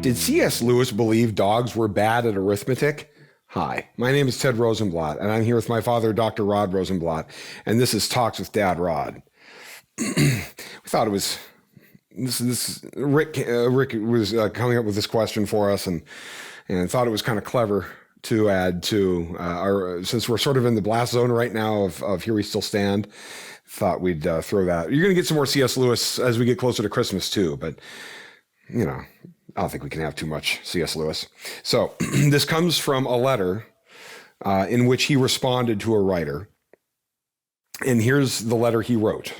Did C.S. Lewis believe dogs were bad at arithmetic? Hi, my name is Ted Rosenblatt, and I'm here with my father, Dr. Rod Rosenblatt, and this is Talks with Dad Rod. We thought it was Rick was coming up with this question for us, and thought it was kind of clever to add to our, since we're sort of in the blast zone right now of Here We Still Stand. Thought we'd throw that. You're going to get some more C.S. Lewis as we get closer to Christmas too, but you know, I don't think we can have too much C.S. Lewis. So this comes from a letter in which he responded to a writer. And here's the letter he wrote.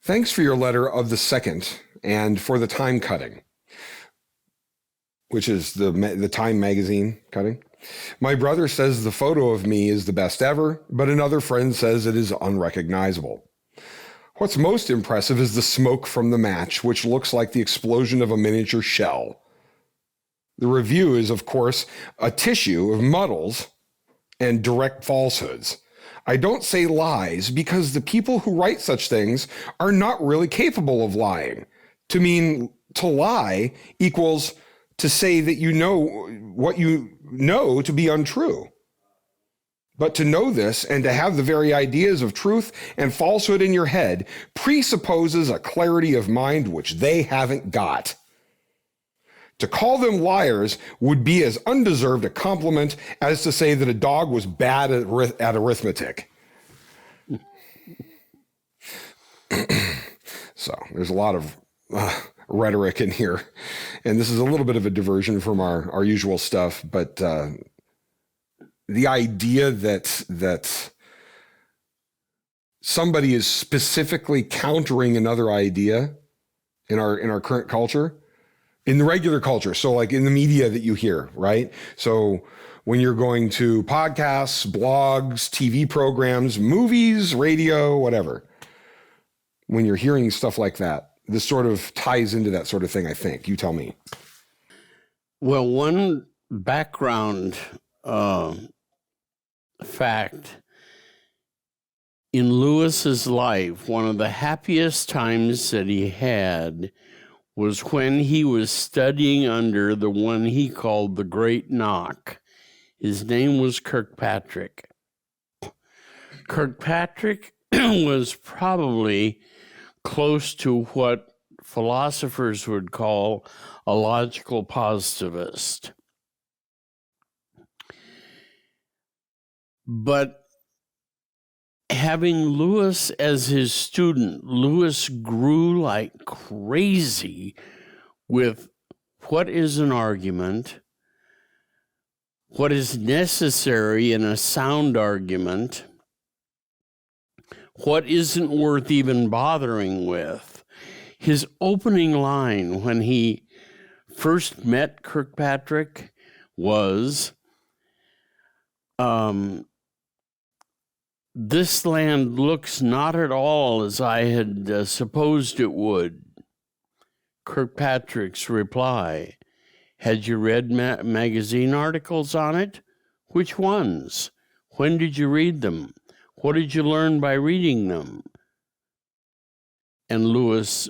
Thanks for your letter of the 2nd and for the time cutting, which is the Time magazine cutting. My brother says the photo of me is the best ever, but another friend says it is unrecognizable. What's most impressive is the smoke from the match, which looks like the explosion of a miniature shell. The review is, of course, a tissue of muddles and direct falsehoods. I don't say lies because the people who write such things are not really capable of lying. To lie equals to say that you know what you know to be untrue. But to know this and to have the very ideas of truth and falsehood in your head presupposes a clarity of mind which they haven't got. To call them liars would be as undeserved a compliment as to say that a dog was bad at arithmetic. So there's a lot of rhetoric in here. And this is a little bit of a diversion from our usual stuff, but the idea that somebody is specifically countering another idea in our current culture, in the regular culture, so like in the media that you hear, right? So when you're going to podcasts, blogs, TV programs, movies, radio, whatever, when you're hearing stuff like that, this sort of ties into that sort of thing, I think. You tell me. Well, one background fact in Lewis's life, one of the happiest times that he had was when he was studying under the one he called the Great Knock. His name was Kirkpatrick. Kirkpatrick was probably close to what philosophers would call a logical positivist. But having Lewis as his student, Lewis grew like crazy with what is an argument, what is necessary in a sound argument, what isn't worth even bothering with. His opening line when he first met Kirkpatrick was, this land looks not at all as I had supposed it would. Kirkpatrick's reply, had you read magazine articles on it? Which ones? When did you read them? What did you learn by reading them? And Lewis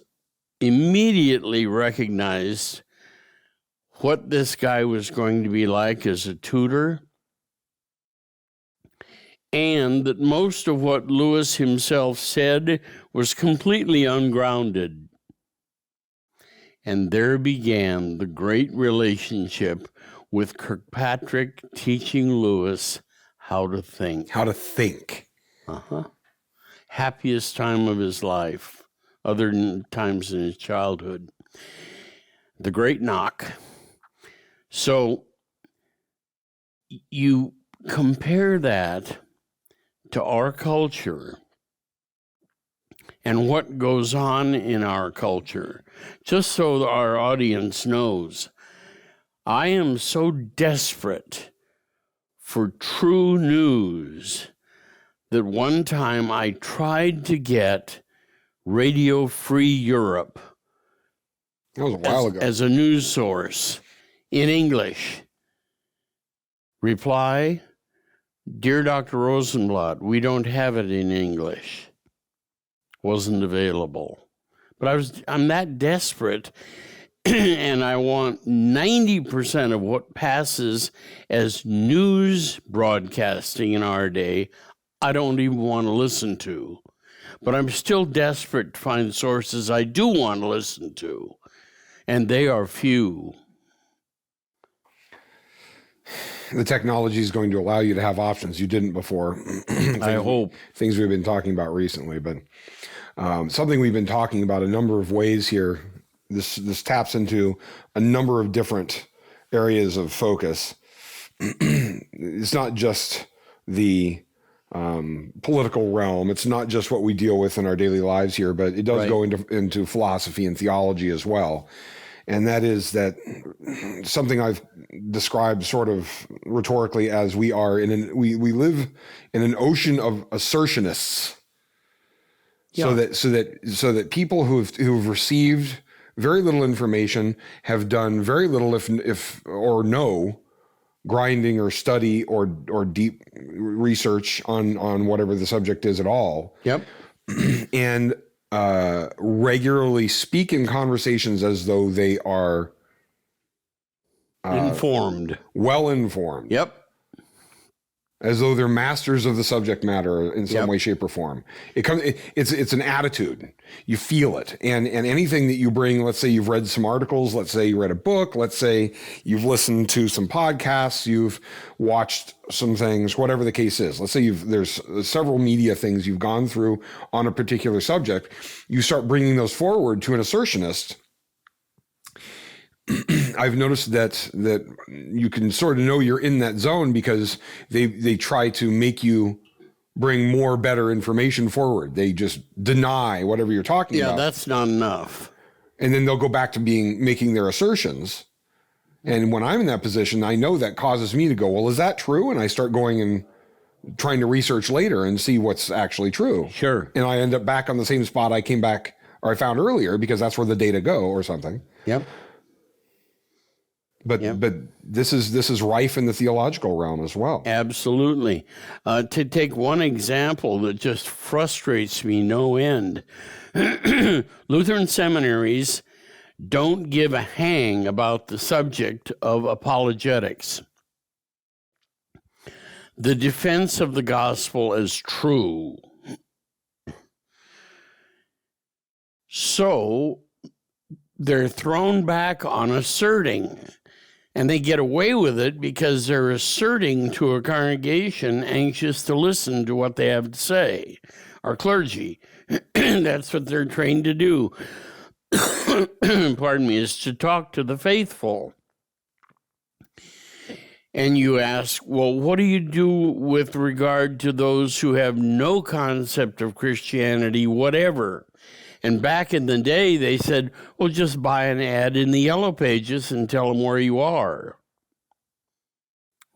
immediately recognized what this guy was going to be like as a tutor, and that most of what Lewis himself said was completely ungrounded. And there began the great relationship with Kirkpatrick teaching Lewis how to think. How to think. Happiest time of his life, other than times in his childhood. The Great Knock. So you compare that to our culture and what goes on in our culture, just so our audience knows. I am so desperate for true news that one time I tried to get Radio Free Europe that was a while ago. As a news source in English. Reply, Dear Dr. Rosenblatt, we don't have it in English. Wasn't available. But I'm that desperate. And I want 90% of what passes as news broadcasting in our day, I don't even want to listen to. But I'm still desperate to find sources I do want to listen to, and they are few. The technology is going to allow you to have options you didn't before. I hope. Things we've been talking about recently, but something we've been talking about a number of ways here. This taps into a number of different areas of focus. It's not just the political realm. It's not just what we deal with in our daily lives here, but it does go into philosophy and theology as well. And that is that something I've described sort of rhetorically as we live in an ocean of assertionists. Yeah. So that people who've received very little information have done very little, if or no, grinding or study or deep research on whatever the subject is at all. Yep. And regularly speak in conversations as though they are well informed. Yep. As though they're masters of the subject matter in some way, shape, or form. It's an attitude. You feel it. And anything that you bring, let's say you've read some articles, let's say you read a book, let's say you've listened to some podcasts, you've watched some things, whatever the case is. Let's say there's several media things you've gone through on a particular subject. You start bringing those forward to an assertionist. I've noticed that you can sort of know you're in that zone because they try to make you bring more better information forward. They just deny whatever you're talking about. Yeah, that's not enough. And then they'll go back to making their assertions. And when I'm in that position, I know that causes me to go, well, is that true? And I start going and trying to research later and see what's actually true. Sure. And I end up back on the same spot I found earlier because that's where the data go or something. Yep. But this is rife in the theological realm as well. Absolutely. To take one example that just frustrates me no end, Lutheran seminaries don't give a hang about the subject of apologetics. The defense of the gospel as true. So they're thrown back on asserting. And they get away with it because they're asserting to a congregation anxious to listen to what they have to say. Our clergy, that's what they're trained to do. Pardon me, is to talk to the faithful. And you ask, well, what do you do with regard to those who have no concept of Christianity, whatever? And back in the day, they said, well, just buy an ad in the Yellow Pages and tell them where you are.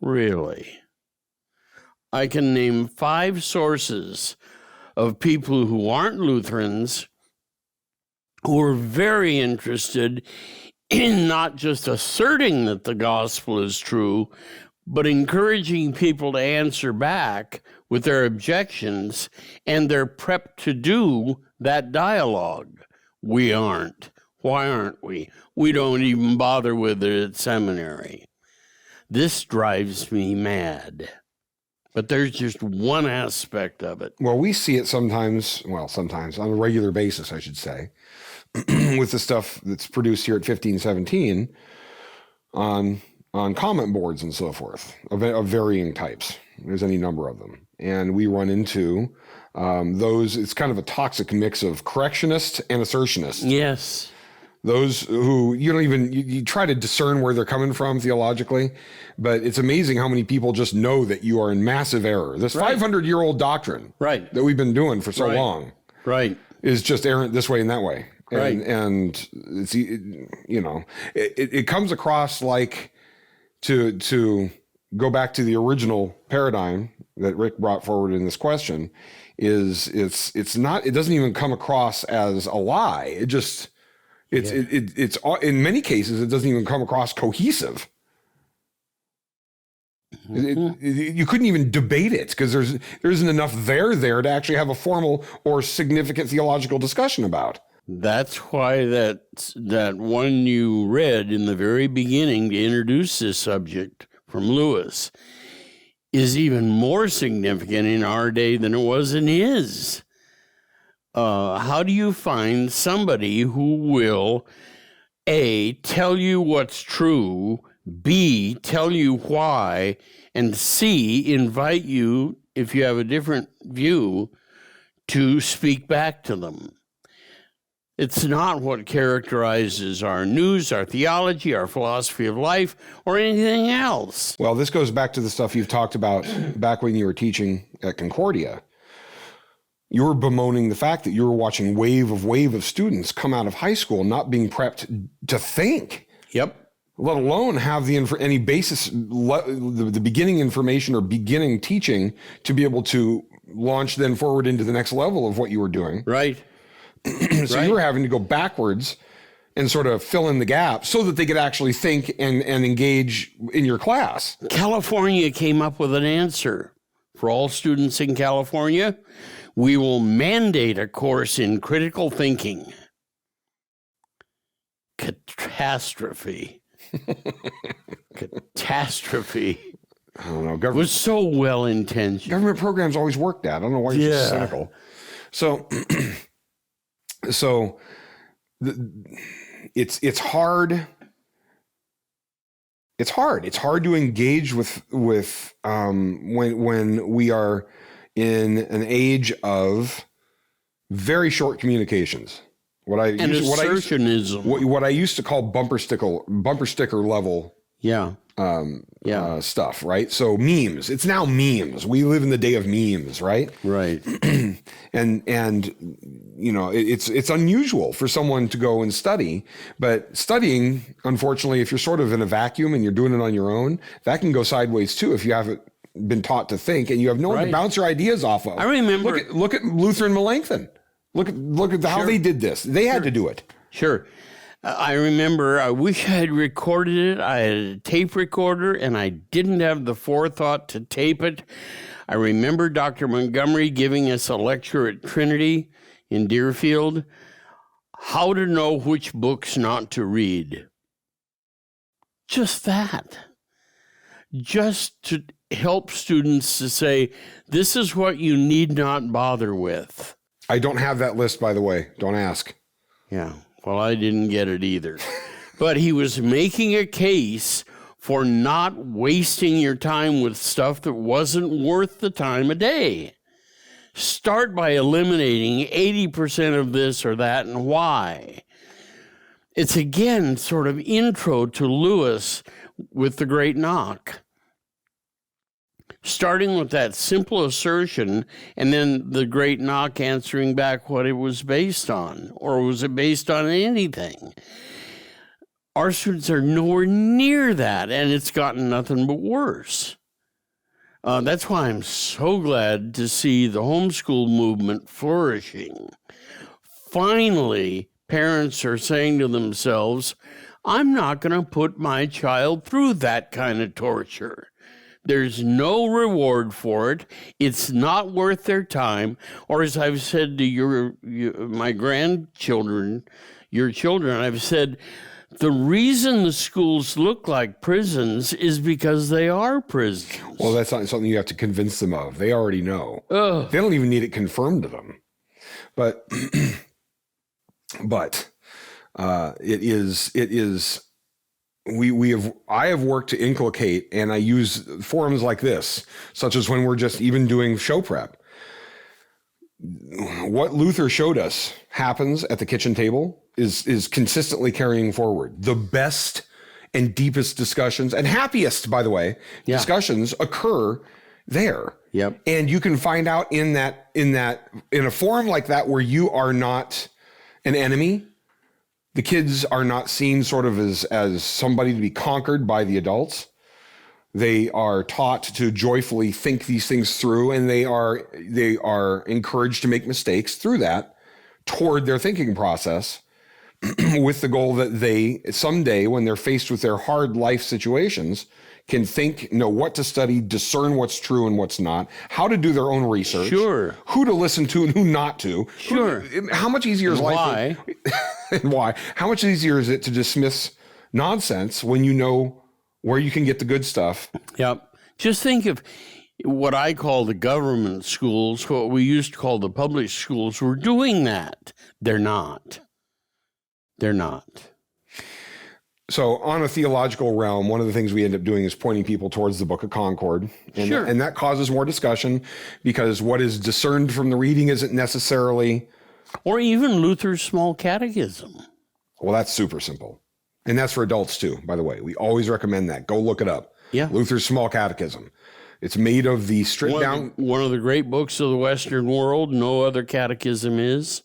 Really? I can name 5 sources of people who aren't Lutherans who are very interested in not just asserting that the gospel is true, but encouraging people to answer back with their objections, and they're prepped to do that dialogue. We aren't. Why aren't we? We don't even bother with it at seminary. This drives me mad. But there's just one aspect of it. Well, we see it sometimes on a regular basis, I should say, with the stuff that's produced here at 1517 on comment boards and so forth of varying types. There's any number of them. And we run into those. It's kind of a toxic mix of correctionists and assertionists. Yes. Those who you try to discern where they're coming from theologically, but it's amazing how many people just know that you are in massive error. This 500-year-old doctrine that we've been doing for so long is just errant this way and that way. And it's, it comes across like to go back to the original paradigm that Rick brought forward in this question it doesn't even come across as a lie. It's in many cases, it doesn't even come across cohesive. You couldn't even debate it because there isn't enough there to actually have a formal or significant theological discussion about. That's why that one you read in the very beginning to introduce this subject from Lewis is even more significant in our day than it was in his. How do you find somebody who will, A, tell you what's true, B, tell you why, and C, invite you, if you have a different view, to speak back to them? It's not what characterizes our news, our theology, our philosophy of life, or anything else. Well, this goes back to the stuff you've talked about back when you were teaching at Concordia. You were bemoaning the fact that you were watching wave of students come out of high school not being prepped to think. Yep. Let alone have any basis, the beginning information or beginning teaching to be able to launch then forward into the next level of what you were doing. Right. So you were having to go backwards and sort of fill in the gap so that they could actually think and engage in your class. California came up with an answer for all students in California. We will mandate a course in critical thinking. Catastrophe. Catastrophe. I don't know. It was so well intentioned. Government programs always work that. I don't know why you're so cynical. So it's hard. It's hard. It's hard to engage with when we are in an age of very short communications. What I used to call bumper sticker level. Stuff, right? So memes. It's now memes. We live in the day of memes, right? Right. and you know, it's unusual for someone to go and study, but studying, unfortunately, if you're sort of in a vacuum and you're doing it on your own, that can go sideways too if you haven't been taught to think and you have no one to bounce your ideas off of. I remember. Look at Luther and Melanchthon. Look at how they did this. They had to do it. Sure. I remember, I wish I had recorded it. I had a tape recorder, and I didn't have the forethought to tape it. I remember Dr. Montgomery giving us a lecture at Trinity in Deerfield, how to know which books not to read. Just that. Just to help students to say, this is what you need not bother with. I don't have that list, by the way. Don't ask. Yeah. Well, I didn't get it either. But he was making a case for not wasting your time with stuff that wasn't worth the time of day. Start by eliminating 80% of this or that and why. It's again sort of intro to Lewis with the Great Knock. Starting with that simple assertion and then the Great Knock answering back what it was based on, or was it based on anything? Our students are nowhere near that, and it's gotten nothing but worse. That's why I'm so glad to see the homeschool movement flourishing. Finally, parents are saying to themselves, I'm not going to put my child through that kind of torture. There's no reward for it. It's not worth their time. Or as I've said to my grandchildren, your children, I've said, the reason the schools look like prisons is because they are prisons. Well, that's not something you have to convince them of. They already know. Ugh. They don't even need it confirmed to them. But it is. I have worked to inculcate, and I use forums like this, such as when we're just even doing show prep. What Luther showed us happens at the kitchen table is consistently carrying forward. The best and deepest discussions, and happiest, by the way, discussions occur there. Yep. And you can find out in a forum like that where you are not an enemy. The kids are not seen sort of as somebody to be conquered by the adults. They are taught to joyfully think these things through, and they are encouraged to make mistakes through that toward their thinking process with the goal that they someday, when they're faced with their hard life situations, can think, know what to study, discern what's true and what's not, how to do their own research, Sure. who to listen to and who not to. Sure. How much easier is life? Why? And why? How much easier is it to dismiss nonsense when you know where you can get the good stuff? Yep. Just think of what I call the government schools, what we used to call the public schools, were doing that. They're not. They're not. So on a theological realm, one of the things we end up doing is pointing people towards the Book of Concord. And, Sure. and that causes more discussion because what is discerned from the reading isn't necessarily... Or even Luther's Small Catechism. Well, that's super simple. And that's for adults too, by the way. We always recommend that. Go look it up. Yeah. Luther's Small Catechism. It's made of the stripped down... One of the great books of the Western world. No other catechism is.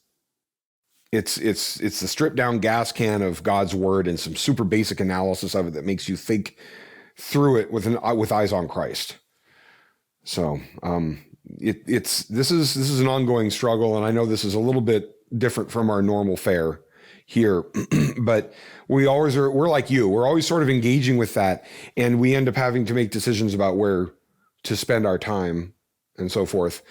It's the stripped down gas can of God's word and some super basic analysis of it that makes you think through it with eyes on Christ. So this is an ongoing struggle, and I know this is a little bit different from our normal fare here, but we're like you. We're always sort of engaging with that, and we end up having to make decisions about where to spend our time and so forth.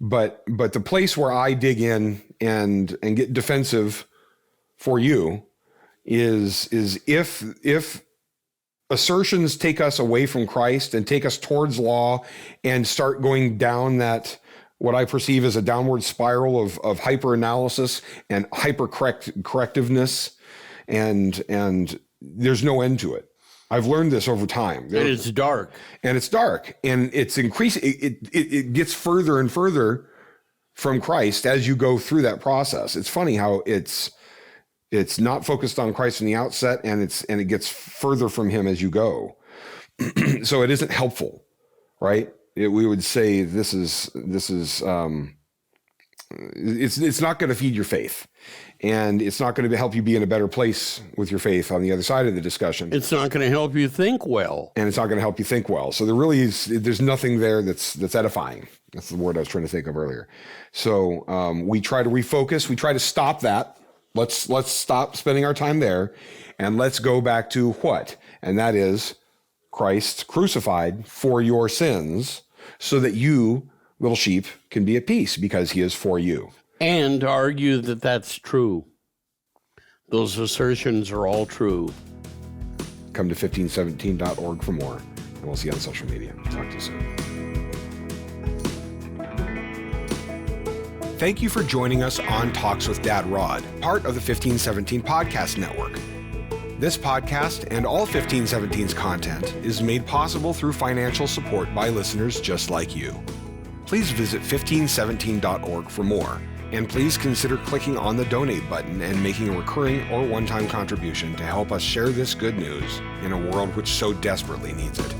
But the place where I dig in and get defensive for you is if assertions take us away from Christ and take us towards law and start going down that, what I perceive as a downward spiral of hyper-analysis and hyper-correctiveness, and there's no end to it. I've learned this over time. And it's dark. And it's dark. And it's increasing. It gets further and further from Christ as you go through that process. It's funny how it's not focused on Christ in the outset, and it gets further from him as you go. So it isn't helpful, right? We would say this is it's not going to feed your faith, and it's not going to help you be in a better place with your faith on the other side of the discussion. It's not going to help you think well. And it's not going to help you think well. So there's nothing there that's edifying. That's the word I was trying to think of earlier. So we try to refocus. We try to stop that. Let's stop spending our time there, and let's go back to what? And that is Christ crucified for your sins so that you, little sheep, can be at peace because he is for you. And argue that that's true. Those assertions are all true. Come to 1517.org for more, and we'll see you on social media. Talk to you soon. Thank you for joining us on Talks with Dad Rod, part of the 1517 Podcast Network. This podcast and all 1517's content is made possible through financial support by listeners just like you. Please visit 1517.org for more, and please consider clicking on the donate button and making a recurring or one-time contribution to help us share this good news in a world which so desperately needs it.